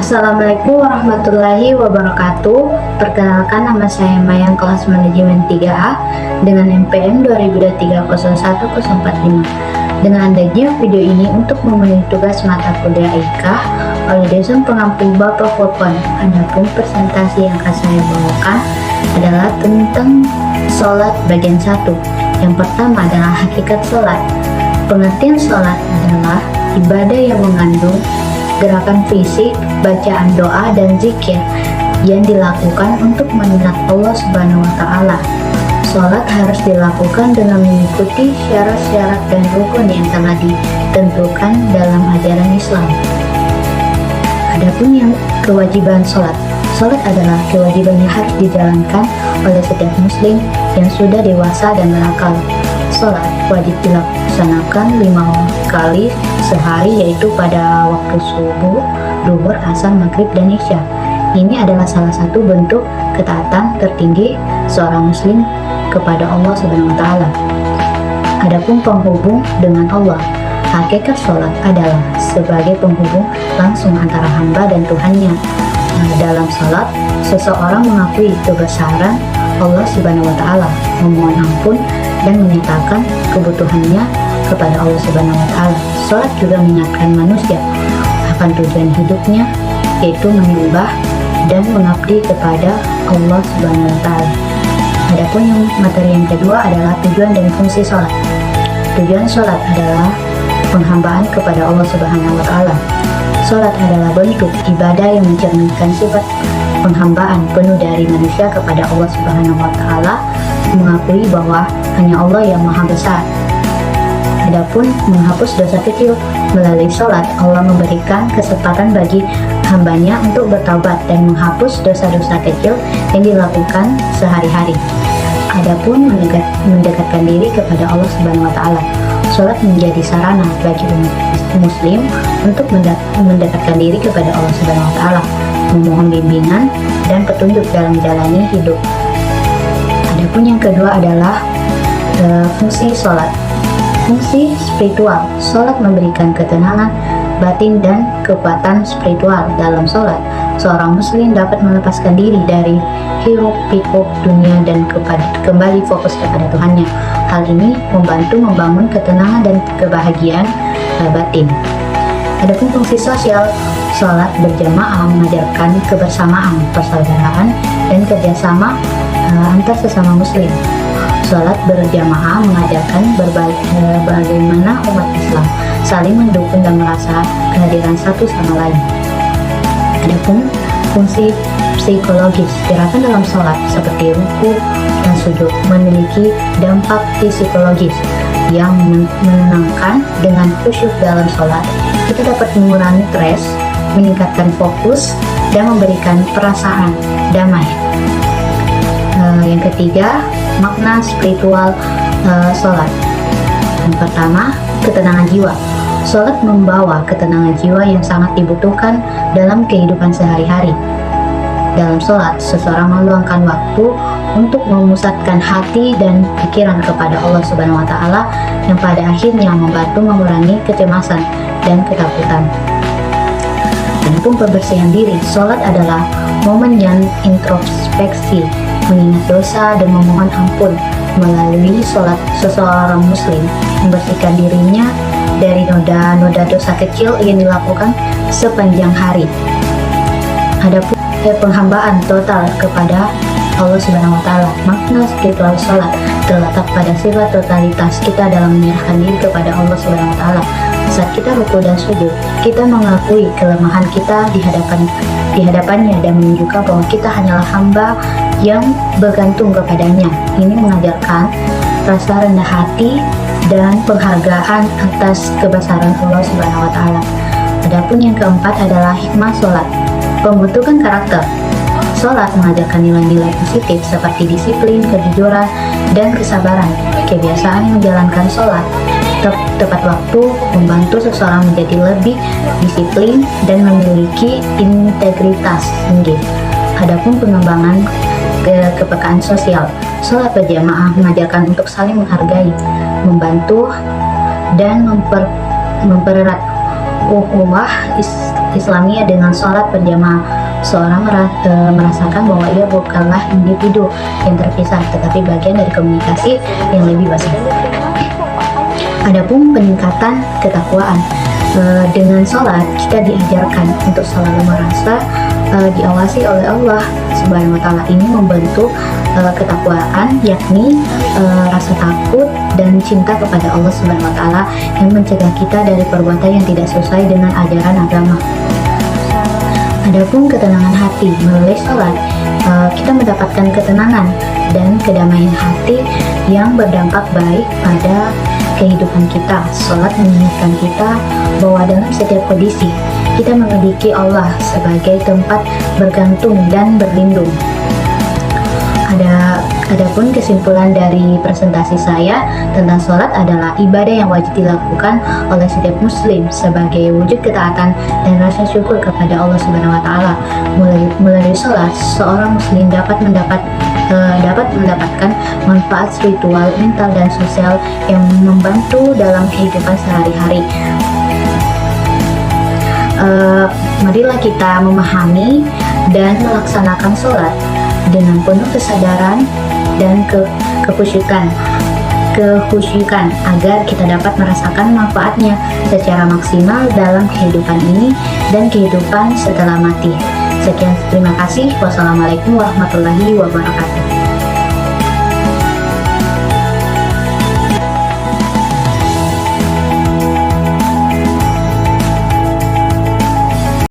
Assalamualaikum warahmatullahi wabarakatuh. Perkenalkan, nama saya Mayang, kelas manajemen 3A dengan NPM 20230145. Dengan adanya video ini untuk memenuhi tugas mata kuliah IK oleh dosen pengampu Bapak Furqon. Adapun presentasi yang akan saya bawakan adalah tentang sholat bagian 1. Yang pertama adalah hakikat sholat. Pengertian sholat adalah ibadah yang mengandung gerakan fisik, bacaan doa, dan zikir yang dilakukan untuk mengingat Allah Subhanahu wa Ta'ala. Sholat harus dilakukan dengan mengikuti syarat-syarat dan rukun yang telah ditentukan dalam ajaran Islam. Adapun yang kewajiban sholat. Sholat adalah kewajiban yang harus dijalankan oleh setiap muslim yang sudah dewasa dan berakal. Sholat wajib dilaksanakan 5 kali sehari, yaitu pada waktu subuh, duhur, asar, maghrib, dan isya. Ini adalah salah satu bentuk ketaatan tertinggi seorang muslim kepada Allah Subhanahu wa Ta'ala. Adapun penghubung dengan Allah. Hakikat sholat adalah sebagai penghubung langsung antara hamba dan Tuhannya. Dalam sholat, seseorang mengakui kebesaran Allah Subhanahu wa Ta'ala, memohon ampun, dan menyatakan kebutuhannya kepada Allah Subhanahu wa Ta'ala. Sholat juga mengingatkan manusia akan tujuan hidupnya, yaitu menyembah dan mengabdi kepada Allah Subhanahu wa Ta'ala. Adapun yang materi yang kedua adalah tujuan dan fungsi sholat. Tujuan sholat adalah penghambaan kepada Allah Subhanahu wa Ta'ala. Sholat adalah bentuk ibadah yang mencerminkan sifat penghambaan penuh dari manusia kepada Allah Subhanahu wa Ta'ala, mengakui bahwa hanya Allah yang Maha Besar. Adapun menghapus dosa kecil. Melalui sholat, Allah memberikan kesempatan bagi hambanya untuk bertaubat dan menghapus dosa-dosa kecil yang dilakukan sehari-hari. Adapun mendekatkan diri kepada Allah Subhanahu wa Ta'ala. Sholat menjadi sarana bagi umat muslim untuk mendekatkan diri kepada Allah Subhanahu wa Ta'ala, memohon bimbingan dan petunjuk dalam menjalani hidup. Adapun yang kedua adalah fungsi sholat. Fungsi spiritual. Sholat memberikan ketenangan batin dan kekuatan spiritual. Dalam sholat, seorang muslim dapat melepaskan diri dari hiruk-pikuk dunia dan kembali fokus kepada Tuhannya. Hal ini membantu membangun ketenangan dan kebahagiaan batin. Adapun fungsi sosial, sholat berjamaah mengajarkan kebersamaan, persaudaraan, dan kerjasama antar sesama muslim. Sholat berjamaah mengajarkan bagaimana umat Islam saling mendukung dan merasa kehadiran satu sama lain. Adapun fungsi psikologis, gerakan dalam sholat seperti ruku dan sujud memiliki dampak psikologis yang menenangkan. Dengan khusyuk dalam sholat, kita dapat mengurangi stres, meningkatkan fokus, dan memberikan perasaan damai. Yang ketiga, makna spiritual sholat. Yang pertama, ketenangan jiwa. Sholat membawa ketenangan jiwa yang sangat dibutuhkan dalam kehidupan sehari-hari. Dalam sholat, seseorang meluangkan waktu untuk memusatkan hati dan pikiran kepada Allah Subhanahu wa Ta'ala, yang pada akhirnya membantu mengurangi kecemasan dan ketakutan. Adapun pembersihan diri, sholat adalah momen yang introspeksi, mengingat dosa dan memohon ampun. Melalui sholat, seseorang muslim membersihkan dirinya dari noda-noda dosa kecil yang dilakukan sepanjang hari. Adapun penghambaan total kepada Allah Subhanahu wa Ta'ala. Makna spiritual sholat terletak pada sifat totalitas kita dalam menyerahkan diri kepada Allah Subhanahu wa Ta'ala. Saat kita ruku dan sujud, kita mengakui kelemahan kita di hadapannya dan menunjukkan bahwa kita hanyalah hamba yang bergantung kepadanya. Ini mengajarkan rasa rendah hati dan penghargaan atas kebesaran Allah Subhanahu wa Ta'ala. Adapun yang keempat adalah hikmah sholat. Pembentukan karakter. Sholat mengajarkan nilai-nilai positif seperti disiplin, kejujuran, dan kesabaran. Kebiasaan menjalankan sholat tepat waktu membantu seseorang menjadi lebih disiplin dan memiliki integritas tinggi. Adapun pengembangan kepekaan sosial. Sholat berjamaah mengajarkan untuk saling menghargai, membantu, dan mempererat ukhuwah Islamiyah dengan sholat berjamaah, seorang merasakan bahwa ia bukanlah individu yang terpisah, tetapi bagian dari komunikasi yang lebih besar. Adapun peningkatan ketakwaan, dengan sholat kita diajarkan untuk selalu merasa diawasi oleh Allah Subhanahu wa Ta'ala. Ini membentuk ketakwaan, yakni rasa takut dan cinta kepada Allah Subhanahu wa Ta'ala yang mencegah kita dari perbuatan yang tidak sesuai dengan ajaran agama. Adapun ketenangan hati, melalui sholat kita mendapatkan ketenangan dan kedamaian hati yang berdampak baik pada kehidupan kita. Sholat mengingatkan kita bahwa dalam setiap kondisi kita memiliki Allah sebagai tempat bergantung dan berlindung. Adapun kesimpulan dari presentasi saya tentang sholat adalah ibadah yang wajib dilakukan oleh setiap muslim sebagai wujud ketaatan dan rasa syukur kepada Allah Subhanahu wa Ta'ala. Melalui sholat, seorang muslim dapat mendapatkan manfaat spiritual, mental, dan sosial yang membantu dalam kehidupan sehari-hari. Marilah kita memahami dan melaksanakan sholat dengan penuh kesadaran dan kekhusyukan agar kita dapat merasakan manfaatnya secara maksimal dalam kehidupan ini dan kehidupan setelah mati. Sekian, terima kasih. Wassalamualaikum warahmatullahi wabarakatuh.